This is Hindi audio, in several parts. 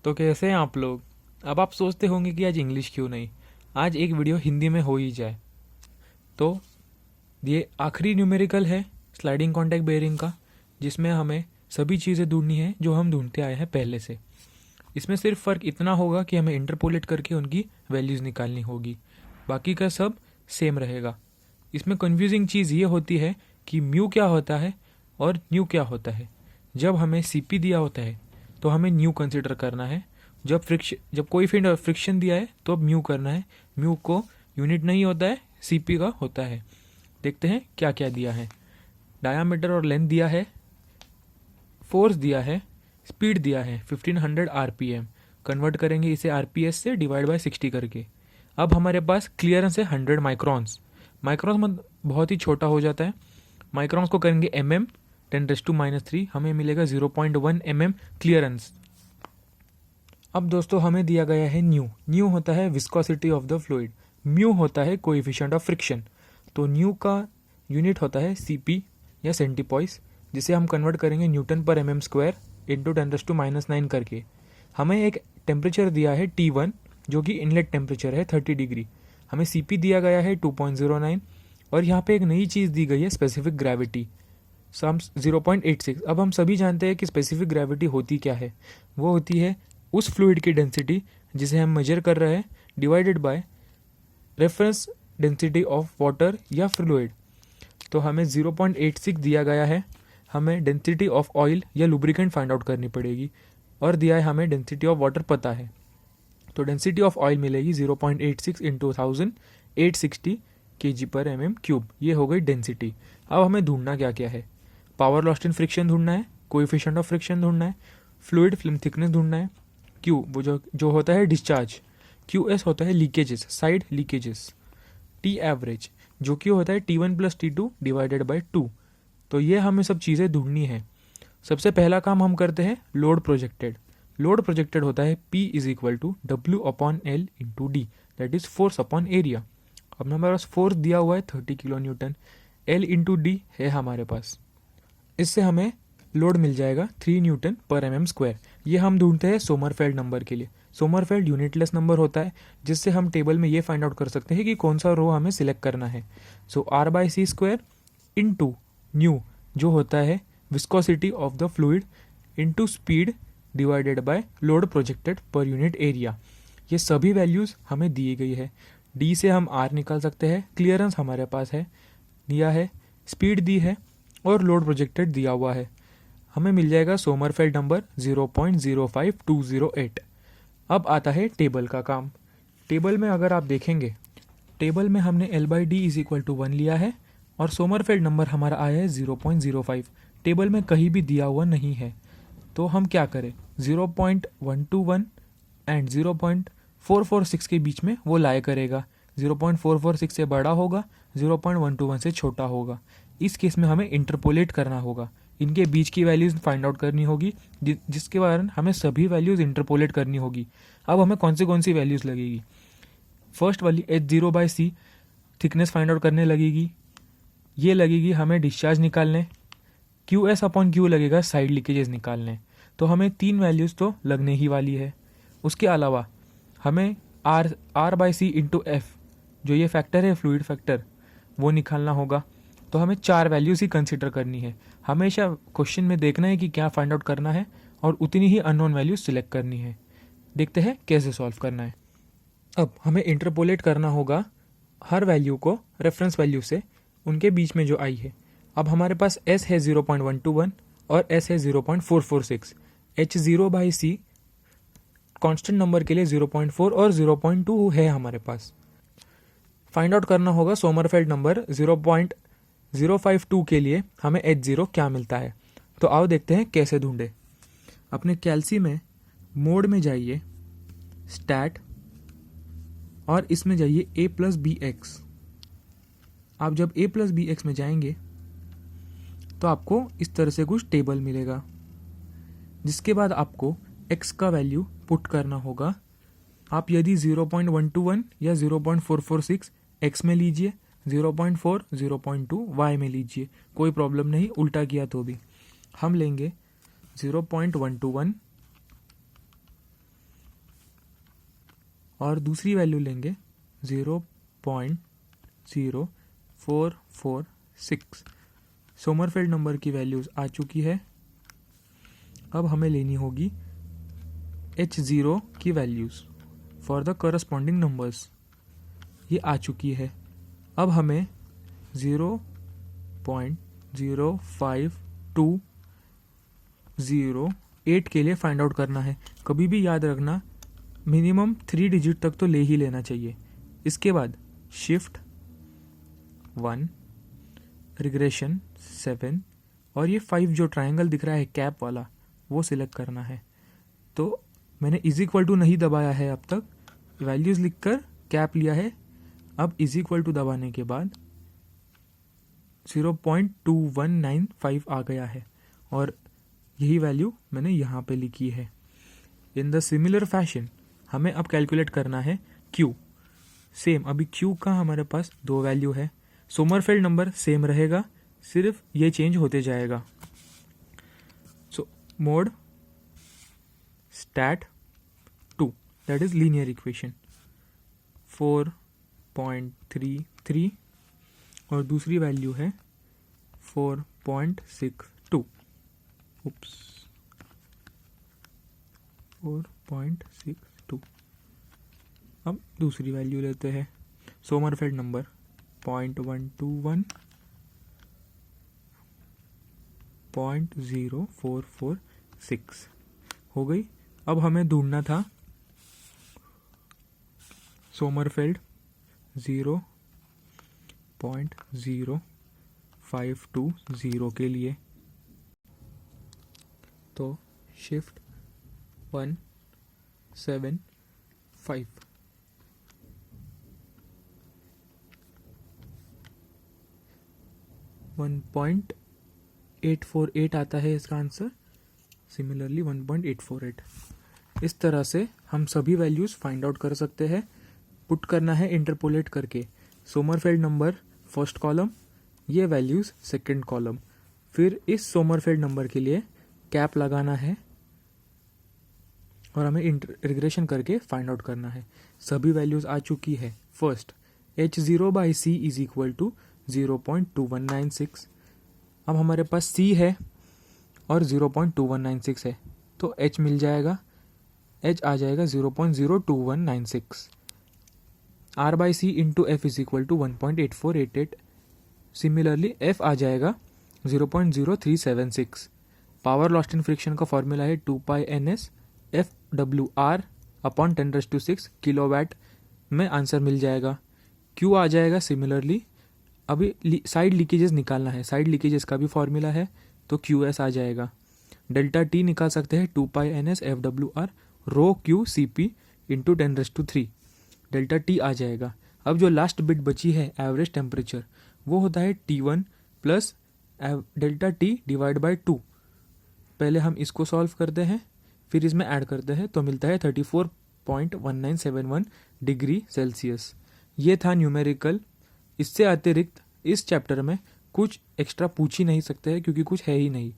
तो कैसे हैं आप लोग। अब आप सोचते होंगे कि आज इंग्लिश क्यों नहीं, आज एक वीडियो हिंदी में हो ही जाए। तो ये आखिरी न्यूमेरिकल है स्लाइडिंग कॉन्टैक्ट बेयरिंग का, जिसमें हमें सभी चीज़ें ढूंढनी है जो हम ढूंढते आए हैं पहले से। इसमें सिर्फ फ़र्क इतना होगा कि हमें इंटरपोलेट करके उनकी वैल्यूज़ निकालनी होगी, बाकी का सब सेम रहेगा। इसमें कन्फ्यूजिंग चीज़ ये होती है कि म्यू क्या होता है और न्यू क्या होता है। जब हमें सीपी दिया होता है तो हमें न्यू कंसिडर करना है। जब कोई फ्रिक्शन दिया है तो अब म्यू करना है। म्यू को यूनिट नहीं होता है, सीपी का होता है। देखते हैं क्या क्या दिया है। डायामीटर और लेंथ दिया है, फोर्स दिया है, स्पीड दिया है 1500 आरपीएम। कन्वर्ट करेंगे इसे आरपीएस से डिवाइड बाय 60 करके। अब हमारे पास क्लियरेंस है 100 माइक्रॉन्स। माइक्रॉन्स बहुत ही छोटा हो जाता है। माइक्रॉन्स को करेंगे mm 10⁻³ हमें मिलेगा 0.1 mm क्लियरेंस। अब दोस्तों हमें दिया गया है न्यू। न्यू होता है viscosity of the fluid, mu होता है कोएफिशिएंट ऑफ फ्रिक्शन। तो न्यू का यूनिट होता है सीपी या सेंटीपॉइस, जिसे हम कन्वर्ट करेंगे न्यूटन पर mm² इंटू 10⁻⁹ करके। हमें एक टेम्परेचर दिया है T1 जो कि इनलेट टेम्परेचर है 30 डिग्री। हमें सीपी दिया गया है 2.09 और यहाँ पे एक नई चीज़ दी गई है स्पेसिफिक ग्रेविटी सम 0.86। अब हम सभी जानते हैं कि स्पेसिफिक ग्रेविटी होती क्या है। वो होती है उस फ्लूइड की डेंसिटी जिसे हम मेजर कर रहे हैं divided by reference density of water या फ्लूइड। तो हमें 0.86 दिया गया है। हमें डेंसिटी ऑफ ऑयल या लुब्रिकेंट फाइंड आउट करनी पड़ेगी और दिया है हमें डेंसिटी ऑफ वाटर पता है। तो डेंसिटी ऑफ ऑयल मिलेगी 0.86 इंटू 1000 860 kg/mm³। ये हो गई डेंसिटी। अब हमें ढूंढना क्या क्या है। पावर लॉस्ट इन फ्रिक्शन ढूंढना है, कोएफिशिएंट ऑफ फ्रिक्शन ढूंढना है, फ्लूइड फिल्म थिकनेस ढूंढना है, क्यू वो जो होता है डिस्चार्ज, QS होता है leakages side leakages, T average जो कि होता है T1 + T2 डिवाइडेड बाय 2। तो ये हमें सब चीज़ें ढूंढनी है। सबसे पहला काम हम करते हैं लोड प्रोजेक्टेड। लोड प्रोजेक्टेड होता है P = W/L × D, that is force upon area. अब हमारे पास फोर्स दिया हुआ है 30 किलो न्यूटन, L × D है हमारे पास। इससे हमें लोड मिल जाएगा 3 Nm/mm²। ये हम ढूंढते हैं सोमरफेल्ड नंबर के लिए। सोमरफेल्ड यूनिटलेस नंबर होता है जिससे हम टेबल में ये फाइंड आउट कर सकते हैं कि कौन सा रो हमें सिलेक्ट करना है। सो R/c² इंटू न्यू जो होता है viscosity of the fluid into speed divided by load projected per unit area. ये सभी वैल्यूज़ हमें दी गई है। D से हम R निकाल सकते हैं। क्लियरेंस हमारे पास है, दिया है, स्पीड दी है और लोड प्रोजेक्टेड दिया हुआ है। हमें मिल जाएगा सोमरफेल्ड नंबर 0.05208। अब आता है टेबल का काम। टेबल में अगर आप देखेंगे, टेबल में हमने L/D = 1 लिया है और सोमरफेल्ड नंबर हमारा आया है 0.05। टेबल में कहीं भी दिया हुआ नहीं है, तो हम क्या करें, 0.121 एंड 0.446 के बीच में वो लाया करेगा। 0.446 से बड़ा होगा, 0.121 से छोटा होगा। इस केस में हमें इंटरपोलेट करना होगा, इनके बीच की वैल्यूज़ फाइंड आउट करनी होगी, जिसके कारण हमें सभी वैल्यूज़ इंटरपोलेट करनी होगी। अब हमें कौन सी वैल्यूज़ लगेगी। फर्स्ट वाली H0/c थिकनेस फाइंड आउट करने लगेगी। ये लगेगी हमें डिस्चार्ज निकालने। QS/Q लगेगा साइड लीकेजेस निकालने। तो हमें 3 वैल्यूज़ तो लगने ही वाली है। उसके अलावा हमें R/c इंटू F जो ये फैक्टर है फ्लूइड फैक्टर, वो निकालना होगा। तो हमें 4 वैल्यूज़ ही कंसिडर करनी है। हमेशा क्वेश्चन में देखना है कि क्या फाइंड आउट करना है और उतनी ही अननोन वैल्यूज सिलेक्ट करनी है। देखते हैं कैसे सॉल्व करना है। अब हमें इंटरपोलेट करना होगा हर वैल्यू को रेफरेंस वैल्यू से उनके बीच में जो आई है। अब हमारे पास S है 0.121 और S है 0.446। H0/c कांस्टेंट नंबर के लिए 0.4 और 0.2 है हमारे पास। फाइंड आउट करना होगा सोमरफेल्ड नंबर 0.052 के लिए हमें H0 क्या मिलता है। तो आओ देखते हैं कैसे ढूंढे। अपने कैल्सी में मोड में जाइए, स्टैट, और इसमें जाइए A+BX। आप जब A+BX में जाएंगे तो आपको इस तरह से कुछ टेबल मिलेगा, जिसके बाद आपको x का वैल्यू पुट करना होगा। आप यदि 0.121 या 0.446 x में लीजिए, 0.4, 0.2 y में लीजिए, कोई प्रॉब्लम नहीं, उल्टा किया तो भी। हम लेंगे 0.121 और दूसरी वैल्यू लेंगे 0.0446। सोमरफेल्ड नंबर की वैल्यूज़ आ चुकी है। अब हमें लेनी होगी H0 की values for the corresponding numbers. ये आ चुकी है। अब हमें 0.05208 के लिए फाइंड आउट करना है। कभी भी याद रखना मिनिमम 3 डिजिट तक तो ले ही लेना चाहिए। इसके बाद शिफ्ट 1, रिग्रेशन 7 और ये 5 जो ट्रायंगल दिख रहा है कैप वाला वो सिलेक्ट करना है। तो मैंने इज इक्वल टू नहीं दबाया है अब तक, वैल्यूज़ लिखकर कैप लिया है। अब इज इक्वल टू दबाने के बाद 0.2195 आ गया है और यही वैल्यू मैंने यहाँ पे लिखी है। इन द सिमिलर फैशन हमें अब कैलकुलेट करना है Q। सेम अभी Q का हमारे पास 2 वैल्यू है। सोमरफेल्ड नंबर सेम रहेगा, सिर्फ ये चेंज होते जाएगा। So mode stat 2 that is linear equation 4.33 और दूसरी वैल्यू है 4.62। उप्स 4.62। अब दूसरी वैल्यू लेते हैं। सोमरफेल्ड नंबर 0.121 0.0446 हो गई। अब हमें ढूंढना था सोमरफेल्ड 0.0520 के लिए। तो शिफ्ट 175 1.848 आता है इसका आंसर। सिमिलरली 1.848। इस तरह से हम सभी वैल्यूज़ फाइंड आउट कर सकते हैं। पुट करना है इंटरपोलेट करके। सोमरफेल्ड नंबर फर्स्ट कॉलम, ये वैल्यूज़ सेकंड कॉलम। फिर इस सोमरफेल्ड नंबर के लिए कैप लगाना है और हमें रिग्रेशन करके फाइंड आउट करना है। सभी वैल्यूज़ आ चुकी है। First H0/C is equal to 0.2196। अब हमारे पास C है और 0.2196 है, तो H मिल जाएगा। H आ जाएगा 0.02196। R/C into F is equal to 1.8488। Similarly F आ जाएगा 0.0376। पावर लॉस्ट इन फ्रिक्शन का फॉर्मूला है 2π/NS FWR अपॉन 10⁶ किलोवाट में आंसर मिल जाएगा। Q आ जाएगा सिमिलरली। अभी साइड लीकेजेस निकालना है। साइड लीकेजेस का भी फॉर्मूला है, तो QS आ जाएगा। डेल्टा T निकाल सकते हैं 2π/NS FWR रो QCP इंटू 10⁻³ डेल्टा T आ जाएगा। अब जो लास्ट बिट बची है एवरेज टेम्परेचर, वो होता है T1 plus delta T divide by 2। पहले हम इसको सॉल्व करते हैं, फिर इसमें ऐड करते हैं, तो मिलता है 34.1971 डिग्री सेल्सियस। ये था न्यूमेरिकल। इससे अतिरिक्त इस चैप्टर में कुछ एक्स्ट्रा पूछ ही नहीं सकते हैं, क्योंकि कुछ है ही नहीं।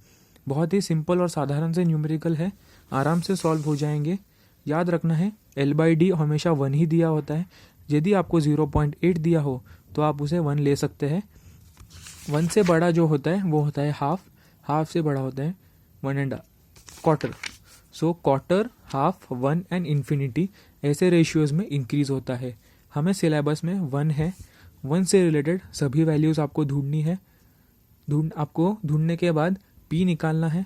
बहुत ही सिंपल और साधारण से न्यूमेरिकल है, आराम से सॉल्व हो जाएंगे। याद रखना है L/D हमेशा 1 ही दिया होता है। यदि आपको 0.8 दिया हो तो आप उसे 1 ले सकते हैं। 1 से बड़ा जो होता है वो होता है हाफ, हाफ से बड़ा होता है 1.25। So quarter, half, 1 and infinity ऐसे रेशियोज में इंक्रीज होता है। हमें सिलेबस में 1 है, 1 से रिलेटेड सभी वैल्यूज़ आपको ढूंढनी है। आपको ढूंढने के बाद P निकालना है,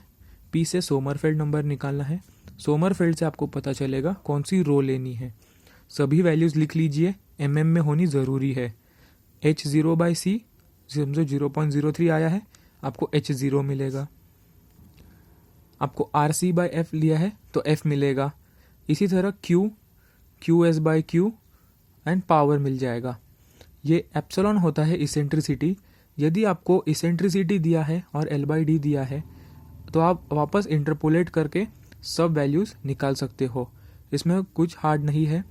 P से सोमरफेल्ड नंबर निकालना है। सोमरफेल्ड से आपको पता चलेगा कौन सी रो लेनी है। सभी वैल्यूज़ लिख लीजिए, mm में होनी ज़रूरी है। H0/C समझो 0.03 आया है, आपको H0 मिलेगा। आपको RC/F लिया है तो F मिलेगा। इसी तरह Q, QS/Q एंड पावर मिल जाएगा। ये एप्सिलॉन होता है इसेंट्रिसिटी। यदि आपको इसेंट्रिसिटी दिया है और L/D दिया है तो आप वापस इंटरपोलेट करके सब वैल्यूज़ निकाल सकते हो। इसमें कुछ हार्ड नहीं है।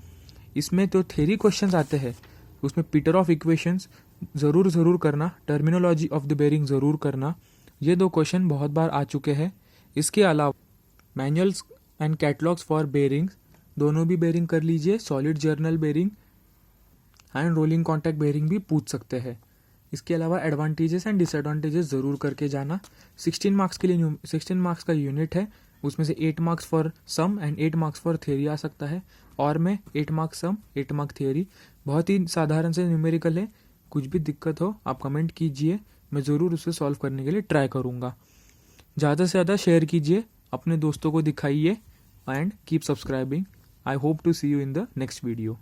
इसमें तो थ्योरी क्वेश्चंस आते हैं, उसमें पीटर ऑफ इक्वेशंस ज़रूर करना, टर्मिनोलॉजी ऑफ द बेरिंग ज़रूर करना। ये 2 क्वेश्चन बहुत बार आ चुके हैं। इसके अलावा manuals and catalogues for bearings दोनों भी बेरिंग कर लीजिए, solid journal bearing and rolling contact bearing भी पूछ सकते हैं। इसके अलावा एडवांटेजेस एंड डिसएडवांटेजेस ज़रूर करके जाना। 16 मार्क्स के लिए 16 मार्क्स का यूनिट है, उसमें से 8 marks for sum and 8 marks for theory आ सकता है। और में 8 मार्क्स सम 8 मार्क्स थियरी, बहुत ही साधारण से न्यूमेरिकल है। कुछ भी दिक्कत हो आप कमेंट कीजिए, मैं ज़रूर उसे सॉल्व करने के लिए ट्राई करूँगा। ज़्यादा से ज़्यादा शेयर कीजिए, अपने दोस्तों को दिखाइए and keep subscribing. I hope to see you in the next video.